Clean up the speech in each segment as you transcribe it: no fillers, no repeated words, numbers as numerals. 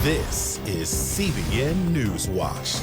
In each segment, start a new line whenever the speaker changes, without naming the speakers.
This is CBN NewsWatch.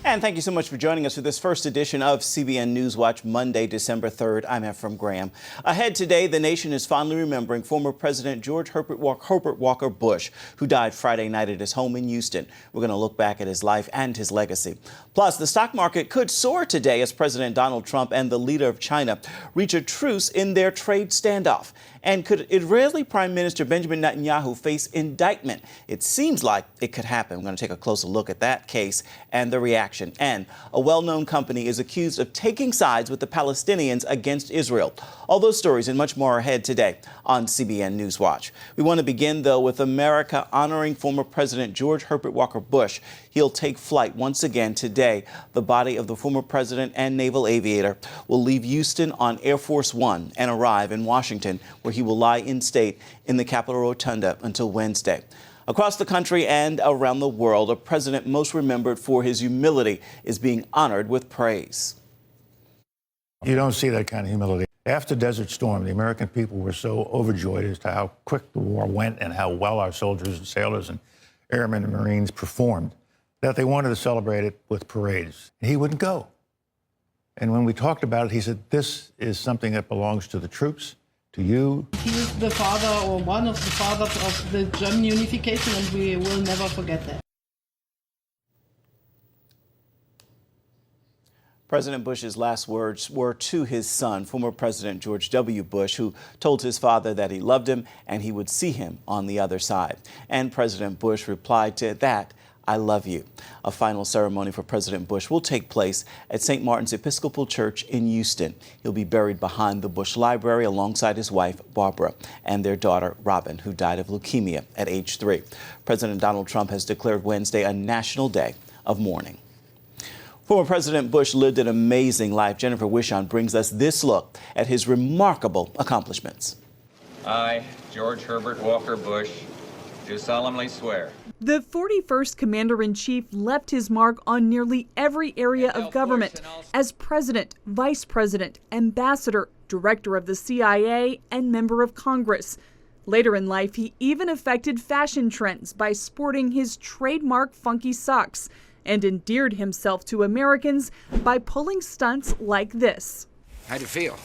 And thank you so much for joining us for this first edition of CBN NewsWatch, Monday, December 3rd. I'm Ephraim Graham. Ahead today, the nation is fondly remembering former President George Herbert Walker Bush, who died Friday night at his home in Houston. We're going to look back at his life and his legacy. Plus, the stock market could soar today as President Donald Trump and the leader of China reach a truce in their trade standoff. And could Israeli Prime Minister Benjamin Netanyahu face indictment? It seems like it could happen. We're going to take a closer look at that case and the reaction. And a well-known company is accused of taking sides with the Palestinians against Israel. All those stories and much more ahead today on CBN NewsWatch. We want to begin, though, with America honoring former President George Herbert Walker Bush. He'll take flight once again today. The body of the former president and naval aviator will leave Houston on Air Force One and arrive in Washington, where he will lie in state in the Capitol Rotunda until Wednesday. Across the country and around the world, a president most remembered for his humility is being honored with praise.
You don't see that kind of humility. After Desert Storm, the American people were so overjoyed as to how quick the war went and how well our soldiers and sailors and airmen and Marines performed that they wanted to celebrate it with parades. He wouldn't go. And when we talked about it, he said, this is something that belongs to the troops, to you.
He is the father or one of the fathers of the German unification, and we will never forget that.
President Bush's last words were to his son, former President George W. Bush, who told his father that he loved him and he would see him on the other side. And President Bush replied to that, "I love you." A final ceremony for President Bush will take place at St. Martin's Episcopal Church in Houston. He'll be buried behind the Bush Library alongside his wife, Barbara, and their daughter, Robin, who died of leukemia at age 3. President Donald Trump has declared Wednesday a national day of mourning. Former President Bush lived an amazing life. Jennifer Wishon brings us this look at his remarkable accomplishments.
I, George Herbert Walker Bush, do solemnly swear.
The 41st Commander-in-Chief left his mark on nearly every area of government as president, vice president, ambassador, director of the CIA, and member of Congress. Later in life, he even affected fashion trends by sporting his trademark funky socks and endeared himself to Americans by pulling stunts like this.
How'd you feel?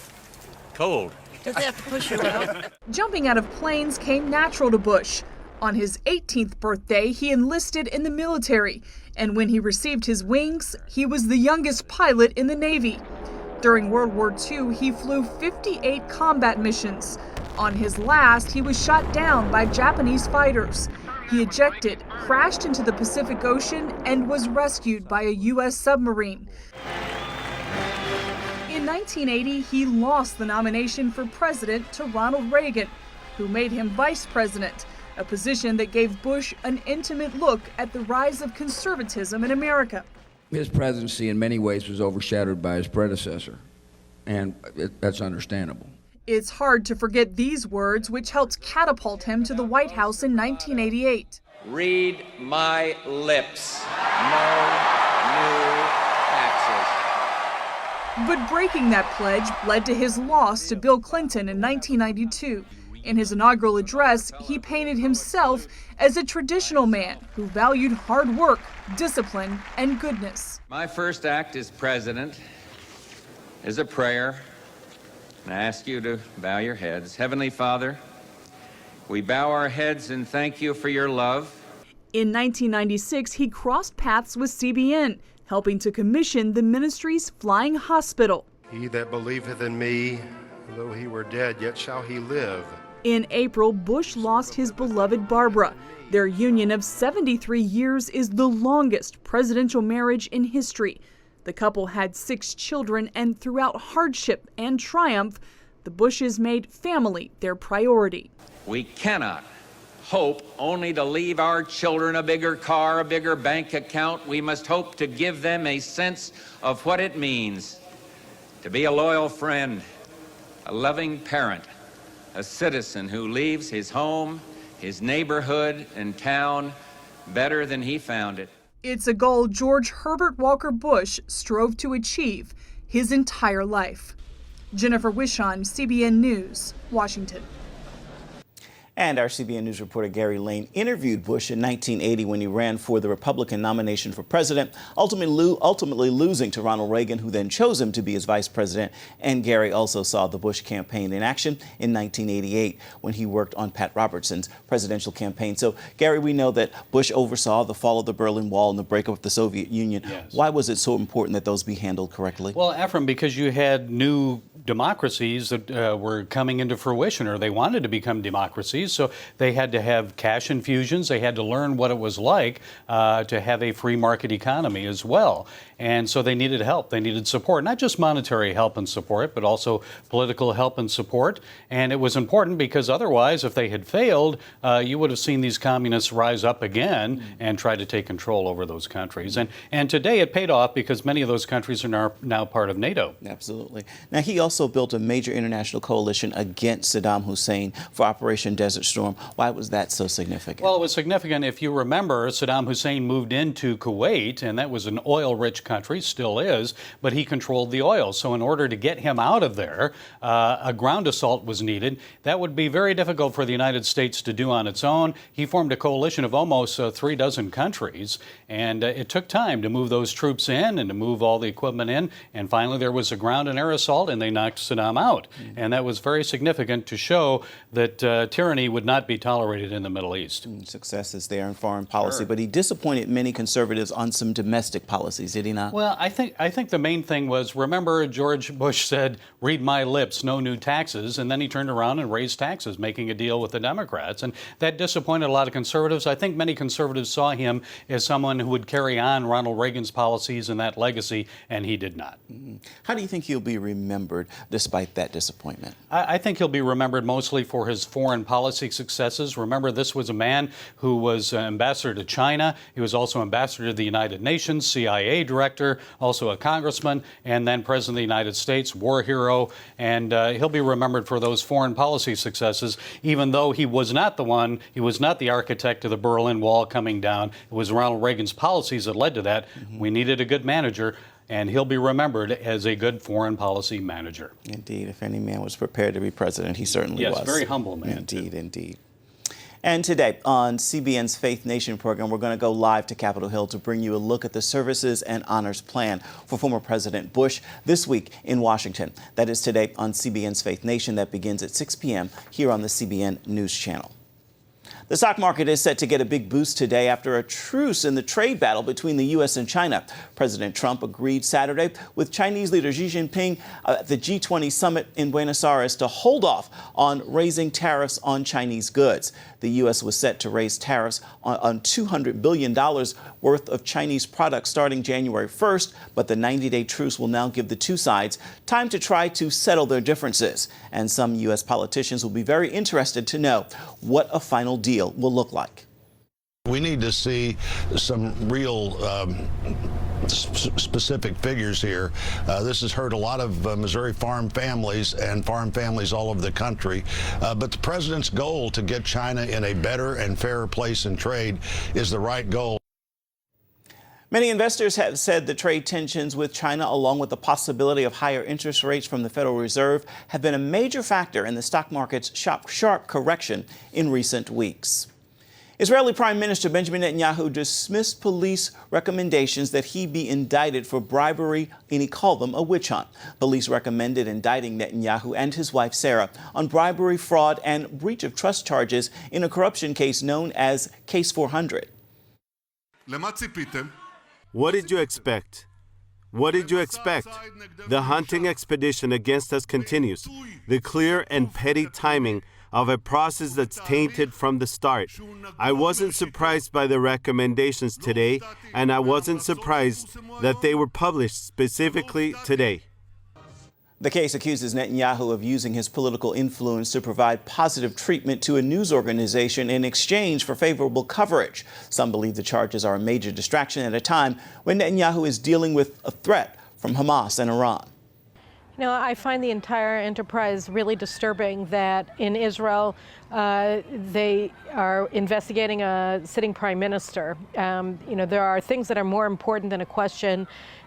Cold.
Does he have to push you out?
Jumping out of planes came natural to Bush. On his 18th birthday, he enlisted in the military, and when he received his wings, he was the youngest pilot in the Navy. During World War II, he flew 58 combat missions. On his last, he was shot down by Japanese fighters. He ejected, crashed into the Pacific Ocean, and was rescued by a U.S. submarine. In 1980, he lost the nomination for president to Ronald Reagan, who made him vice president, a position that gave Bush an intimate look at the rise of conservatism in America.
His presidency in many ways was overshadowed by his predecessor, and that's understandable.
It's hard to forget these words, which helped catapult him to the White House in 1988.
Read my lips. No new taxes.
But breaking that pledge led to his loss to Bill Clinton in 1992. In his inaugural address, he painted himself as a traditional man who valued hard work, discipline, and goodness.
My first act as president is a prayer. And I ask you to bow your heads. Heavenly Father, we bow our heads and thank you for your love.
In 1996, he crossed paths with CBN, helping to commission the ministry's Flying Hospital.
He that believeth in me, though he were dead, yet shall he live.
In April, Bush lost his beloved Barbara. Their union of 73 years is the longest presidential marriage in history. The couple had 6 children, and throughout hardship and triumph, the Bushes made family their priority.
We cannot hope only to leave our children a bigger car, a bigger bank account. We must hope to give them a sense of what it means to be a loyal friend, a loving parent, a citizen who leaves his home, his neighborhood, and town better than he found it.
It's a goal George Herbert Walker Bush strove to achieve his entire life. Jennifer Wishon, CBN News, Washington.
And our CBN News reporter Gary Lane interviewed Bush in 1980 when he ran for the Republican nomination for president, ultimately losing to Ronald Reagan, who then chose him to be his vice president. And Gary also saw the Bush campaign in action in 1988 when he worked on Pat Robertson's presidential campaign. So, Gary, we know that Bush oversaw the fall of the Berlin Wall and the breakup of the Soviet Union.
Yes.
Why was it so important that those be handled correctly?
Well, Ephraim, because you had new democracies that were coming into fruition, or they wanted to become democracies, so they had to have cash infusions. They had to learn what it was like to have a free market economy as well. And so they needed help. They needed support, not just monetary help and support, but also political help and support. And it was important because otherwise, if they had failed, you would have seen these communists rise up again and try to take control over those countries. And today it paid off because many of those countries are now part of NATO.
Absolutely. Now, he also built a major international coalition against Saddam Hussein for Operation Desert Storm. Why was that so significant?
Well, it was significant. If you remember, Saddam Hussein moved into Kuwait, and that was an oil-rich country, still is, but he controlled the oil. So in order to get him out of there, a ground assault was needed. That would be very difficult for the United States to do on its own. He formed a coalition of almost 36 countries, and it took time to move those troops in and to move all the equipment in. And finally, there was a ground and air assault, and they knocked Saddam out. And that was very significant to show that tyranny would not be tolerated in the Middle East.
Success is there in foreign policy,
Sure.
but he disappointed many conservatives on some domestic policies, did he not?
Well, I think the main thing was, remember, George Bush said, "Read my lips, no new taxes," and then he turned around and raised taxes, making a deal with the Democrats, and that disappointed a lot of conservatives. I think many conservatives saw him as someone who would carry on Ronald Reagan's policies and that legacy, and he did not.
How do you think he'll be remembered despite that disappointment?
I think he'll be remembered mostly for his foreign policy successes. Remember, this was a man who was ambassador to China. He was also ambassador to the United Nations, CIA director, also a congressman, and then president of the United States, war hero. And he'll be remembered for those foreign policy successes, even though he was not the architect of the Berlin Wall coming down. It was Ronald Reagan's policies that led to that. We needed a good manager, and he'll be remembered as a good foreign policy manager.
Indeed, if any man was prepared to be president, he certainly was.
Yes, very humble man.
Indeed, indeed. And today on CBN's Faith Nation program, we're going to go live to Capitol Hill to bring you a look at the services and honors plan for former President Bush this week in Washington. That is today on CBN's Faith Nation. That begins at 6 p.m. here on the CBN News Channel. The stock market is set to get a big boost today after a truce in the trade battle between the U.S. and China. President Trump agreed Saturday with Chinese leader Xi Jinping at the G20 summit in Buenos Aires to hold off on raising tariffs on Chinese goods. The U.S. was set to raise tariffs on $200 billion worth of Chinese products starting January 1st, but the 90-day truce will now give the two sides time to try to settle their differences. And some U.S. politicians will be very interested to know what a final deal will look like.
We need to see some real specific figures here. This has hurt a lot of Missouri farm families and farm families all over the country. But the president's goal to get China in a better and fairer place in trade is the right goal.
Many investors have said the trade tensions with China, along with the possibility of higher interest rates from the Federal Reserve, have been a major factor in the stock market's sharp correction in recent weeks. Israeli Prime Minister Benjamin Netanyahu dismissed police recommendations that he be indicted for bribery, and he called them a witch hunt. Police recommended indicting Netanyahu and his wife Sarah on bribery, fraud, and breach of trust charges in a corruption case known as Case 400.
What did you expect? What did you expect? The hunting expedition against us continues. The clear and petty timing of a process that's tainted from the start. I wasn't surprised by the recommendations today, and I wasn't surprised that they were published specifically today.
The case accuses Netanyahu of using his political influence to provide positive treatment to a news organization in exchange for favorable coverage. Some believe the charges are a major distraction at a time when Netanyahu is dealing with a threat from Hamas and Iran.
You know, I find the entire enterprise really disturbing that in Israel they are investigating a sitting prime minister. You know, there are things that are more important than a question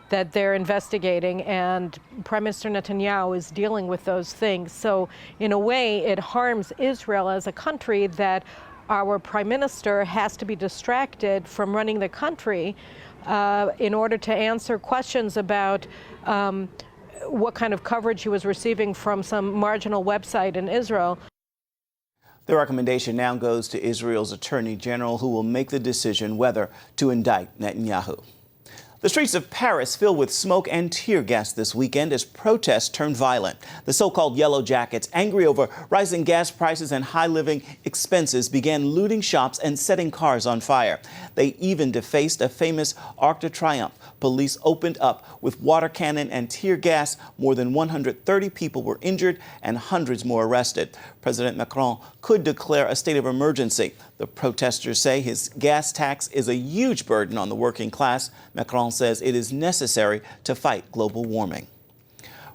that they're investigating, and Prime Minister Netanyahu is dealing with those things. So in a way, it harms Israel as a country that our prime minister has to be distracted from running the country in order to answer questions about what kind of coverage he was receiving from some marginal website in Israel.
The recommendation now goes to Israel's Attorney General, who will make the decision whether to indict Netanyahu. The streets of Paris filled with smoke and tear gas this weekend as protests turned violent. The so-called Yellow Jackets, angry over rising gas prices and high living expenses, began looting shops and setting cars on fire. They even defaced a famous Arc de Triomphe. Police opened up with water cannon and tear gas. More than 130 people were injured and hundreds more arrested. President Macron could declare a state of emergency. The protesters say his gas tax is a huge burden on the working class. Macron says it is necessary to fight global warming.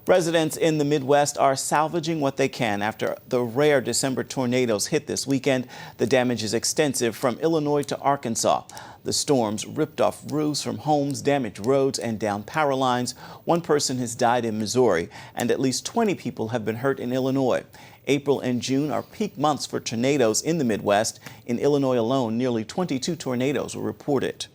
Residents in the Midwest are salvaging what they can after the rare December tornadoes hit this weekend. The damage is extensive from Illinois to Arkansas. The storms ripped off roofs from homes, damaged roads, and down power lines. One person has died in Missouri, and at least 20 people have been hurt in Illinois. April and June are peak months for tornadoes in the Midwest. In Illinois alone, nearly 22 tornadoes were reported.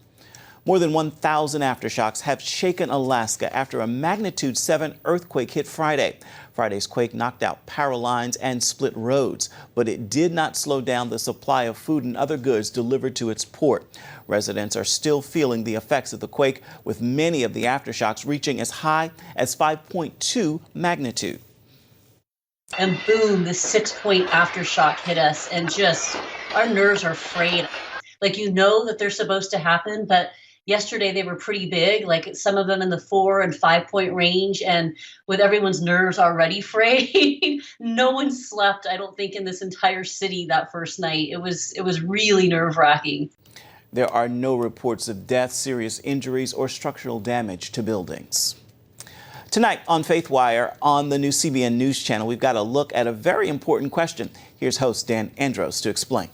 More than 1,000 aftershocks have shaken Alaska after a magnitude 7 earthquake hit Friday. Friday's quake knocked out power lines and split roads, but it did not slow down the supply of food and other goods delivered to its port. Residents are still feeling the effects of the quake, with many of the aftershocks reaching as high as 5.2 magnitude.
And boom, this 6-point aftershock hit us, and just our nerves are frayed. Like, you know that they're supposed to happen, but yesterday they were pretty big, like some of them in the 4 and 5 point range. And with everyone's nerves already frayed, no one slept, I don't think, in this entire city that first night. It was really nerve-wracking.
There are no reports of deaths, serious injuries, or structural damage to buildings. Tonight on Faith Wire on the new CBN News Channel, we've got a look at a very important question. Here's host Dan Andros to explain.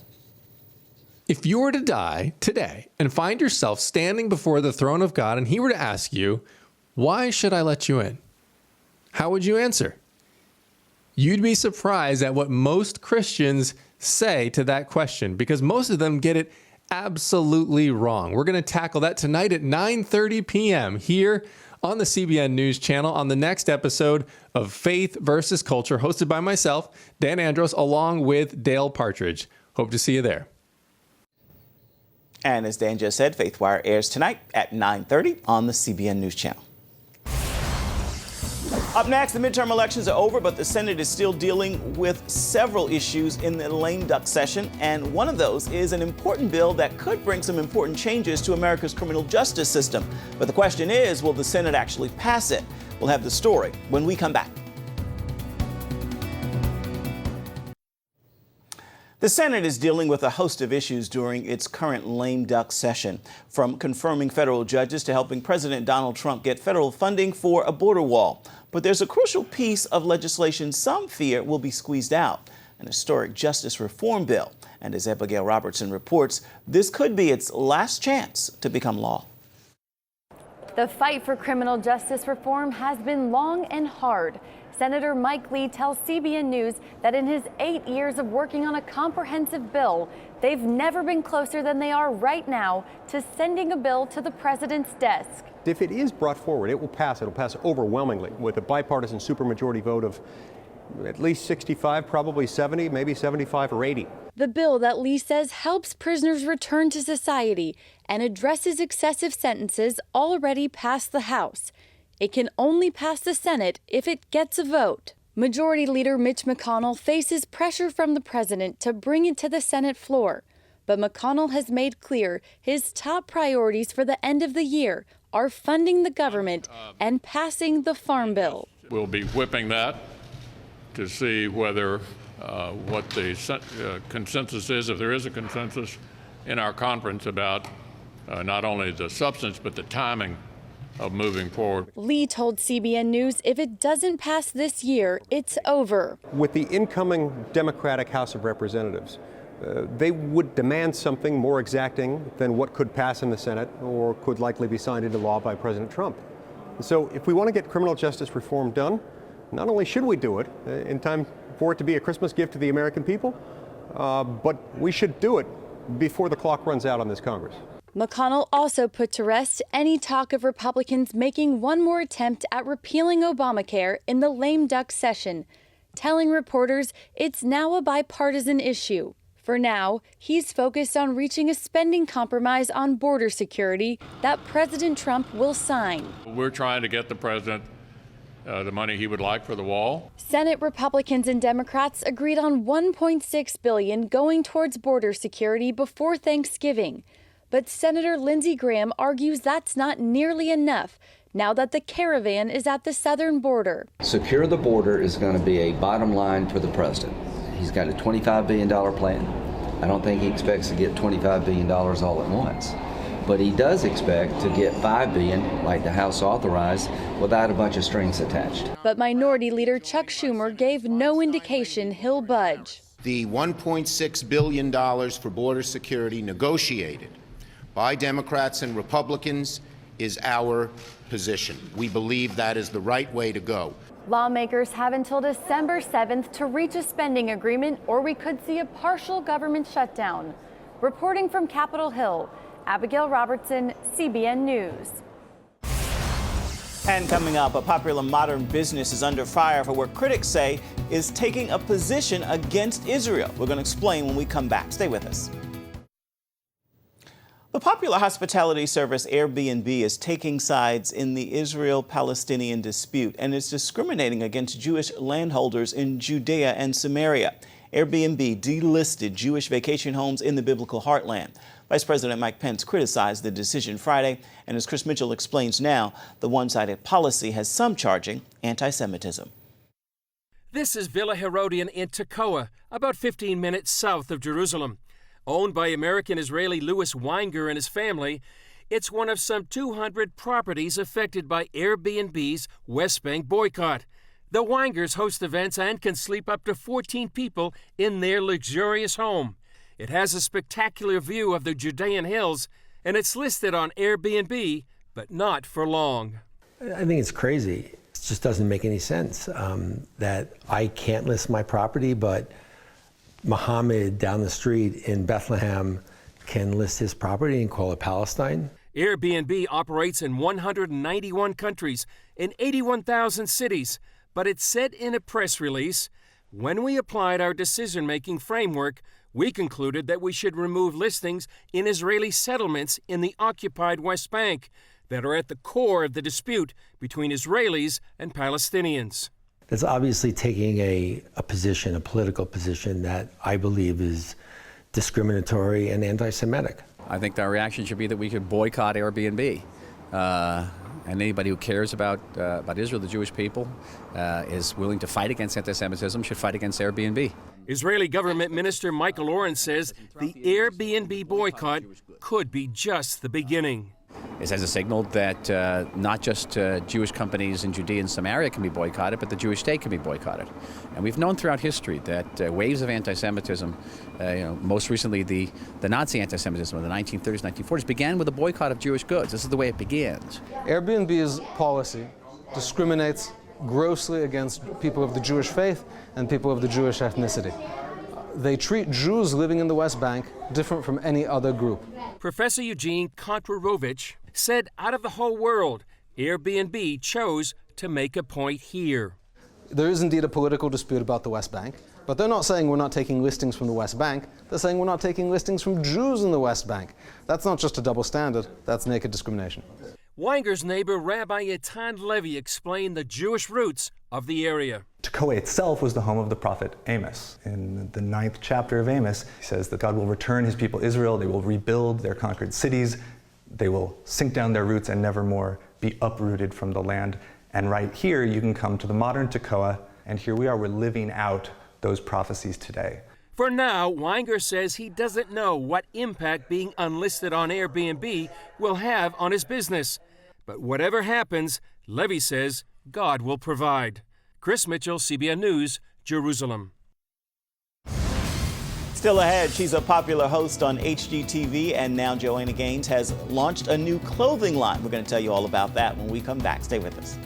If you were to die today and find yourself standing before the throne of God and he were to ask you, why should I let you in? How would you answer? You'd be surprised at what most Christians say to that question, because most of them get it absolutely wrong. We're going to tackle that tonight at 9:30 p.m. here on the CBN News Channel on the next episode of Faith versus Culture, hosted by myself, Dan Andros, along with Dale Partridge. Hope to see you there.
And as Dan just said, Faith Wire airs tonight at 9:30 on the CBN News Channel. Up next, the midterm elections are over, but the Senate is still dealing with several issues in the lame duck session. And one of those is an important bill that could bring some important changes to America's criminal justice system. But the question is, will the Senate actually pass it? We'll have the story when we come back. The Senate is dealing with a host of issues during its current lame duck session, from confirming federal judges to helping President Donald Trump get federal funding for a border wall. But there's a crucial piece of legislation some fear will be squeezed out, an historic justice reform bill. And as Abigail Robertson reports, this could be its last chance to become law.
The fight for criminal justice reform has been long and hard. Senator Mike Lee tells CBN News that in his 8 years of working on a comprehensive bill, they've never been closer than they are right now to sending a bill to the president's desk.
If it is brought forward, it will pass. It'll pass overwhelmingly with a bipartisan supermajority vote of at least 65, probably 70, maybe 75 or 80.
The bill that Lee says helps prisoners return to society and addresses excessive sentences already passed the House. It can only pass the Senate if it gets a vote. Majority Leader Mitch McConnell faces pressure from the president to bring it to the Senate floor. But McConnell has made clear his top priorities for the end of the year are funding the government and passing the Farm Bill.
We'll be whipping that to see whether what the consensus is, if there is a consensus in our conference about not only the substance but the timing of moving forward.
Lee told CBN News if it doesn't pass this year, it's over.
With the incoming Democratic House of Representatives, they would demand something more exacting than what could pass in the Senate or could likely be signed into law by President Trump. So if we want to get criminal justice reform done, not only should we do it in time for it to be a Christmas gift to the American people, but we should do it before the clock runs out on this Congress.
McConnell also put to rest any talk of Republicans making one more attempt at repealing Obamacare in the lame duck session, telling reporters it's now a bipartisan issue. For now, he's focused on reaching a spending compromise on border security that President Trump will sign.
We're trying to get the president the money he would like for the wall.
Senate Republicans and Democrats agreed on $1.6 billion going towards border security before Thanksgiving. But Senator Lindsey Graham argues that's not nearly enough now that the caravan is at the southern border.
Secure the border is going to be a bottom line for the president. He's got a $25 billion plan. I don't think he expects to get $25 billion all at once. But he does expect to get $5 billion, like the House authorized, without a bunch of strings attached.
But Minority Leader Chuck Schumer gave no indication he'll budge.
The $1.6 billion for border security negotiated by Democrats and Republicans is our position. We believe that is the right way to go.
Lawmakers have until December 7th to reach a spending agreement, or we could see a partial government shutdown. Reporting from Capitol Hill, Abigail Robertson, CBN News.
And coming up, a popular modern business is under fire for what critics say is taking a position against Israel. We're going to explain when we come back. Stay with us. The popular hospitality service Airbnb is taking sides in the Israel-Palestinian dispute and is discriminating against Jewish landholders in Judea and Samaria. Airbnb delisted Jewish vacation homes in the biblical heartland. Vice President Mike Pence criticized the decision Friday, and as Chris Mitchell explains now, the one-sided policy has some charging anti-Semitism.
This is Villa Herodian in Tekoa, about 15 minutes south of Jerusalem. Owned by American-Israeli Louis Weinger and his family, it's one of some 200 properties affected by Airbnb's West Bank boycott. The Weingers host events and can sleep up to 14 people in their luxurious home. It has a spectacular view of the Judean hills, and it's listed on Airbnb, but not for long.
I think it's crazy. It just doesn't make any sense that I can't list my property, but Mohammed down the street in Bethlehem can list his property and call it Palestine.
Airbnb operates in 191 countries in 81,000 cities, but it said in a press release, when we applied our decision-making framework, we concluded that we should remove listings in Israeli settlements in the occupied West Bank that are at the core of the dispute between Israelis and Palestinians.
That's obviously taking a position, a political position that I believe is discriminatory and anti-Semitic.
I think our reaction should be that we could boycott Airbnb. And anybody who cares about Israel, the Jewish people, is willing to fight against anti-Semitism should fight against Airbnb.
Israeli government minister Michael Oren says the Airbnb boycott could be just the beginning.
It sends a signal that not just Jewish companies in Judea and Samaria can be boycotted, but the Jewish state can be boycotted. And we've known throughout history that waves of anti-Semitism, most recently the Nazi anti-Semitism of the 1930s, 1940s, began with a boycott of Jewish goods. This is the way it begins.
Airbnb's policy discriminates grossly against people of the Jewish faith and people of the Jewish ethnicity. They treat Jews living in the West Bank different from any other group.
Professor Eugene Kontrarovich said out of the whole world, Airbnb chose to make a point here.
There is indeed a political dispute about the West Bank, but they're not saying we're not taking listings from the West Bank. They're saying we're not taking listings from Jews in the West Bank. That's not just a double standard, that's naked discrimination.
Weinger's neighbor, Rabbi Eitan Levy, explained the Jewish roots of the area.
Tekoa itself was the home of the prophet Amos. In the 9th chapter of Amos, he says that God will return his people Israel, they will rebuild their conquered cities, they will sink down their roots and never more be uprooted from the land. And right here, you can come to the modern Tekoa, and here we are, we're living out those prophecies today.
For now, Weinger says he doesn't know what impact being unlisted on Airbnb will have on his business. But whatever happens, Levy says God will provide. Chris Mitchell, CBN News, Jerusalem.
Still ahead, she's a popular host on HGTV, and now Joanna Gaines has launched a new clothing line. We're going to tell you all about that when we come back. Stay with us.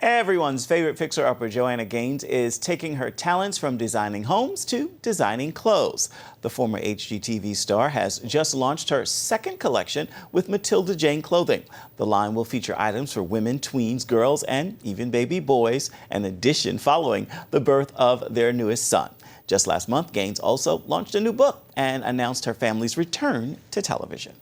Everyone's favorite fixer-upper, Joanna Gaines, is taking her talents from designing homes to designing clothes. The former HGTV star has just launched her second collection with Matilda Jane Clothing. The line will feature items for women, tweens, girls, and even baby boys, an addition following the birth of their newest son. Just last month, Gaines also launched a new book and announced her family's return to television.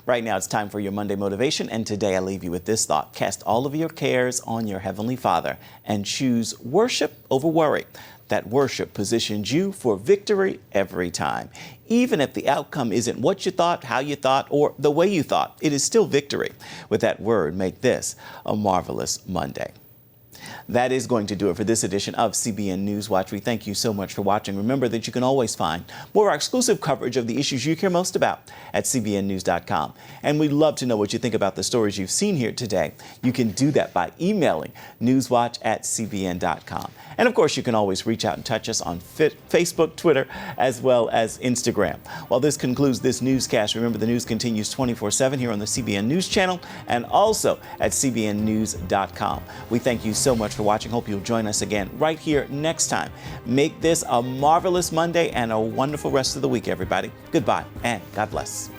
Right now, it's time for your Monday Motivation, and today I leave you with this thought. Cast all of your cares on your Heavenly Father and choose worship over worry. That worship positions you for victory every time. Even if the outcome isn't what you thought, how you thought, or the way you thought, it is still victory. With that word, make this a marvelous Monday. That is going to do it for this edition of CBN NewsWatch. We thank you so much for watching. Remember that you can always find more of our exclusive coverage of the issues you care most about at cbnnews.com. And we'd love to know what you think about the stories you've seen here today. You can do that by emailing newswatch@cbn.com. And of course, you can always reach out and touch us on Facebook, Twitter, as well as Instagram. While this concludes this newscast, remember the news continues 24/7 here on the CBN News Channel and also at cbnnews.com. We thank you so much for watching. Hope you'll join us again right here next time. Make this a marvelous Monday and a wonderful rest of the week, everybody. Goodbye and God bless.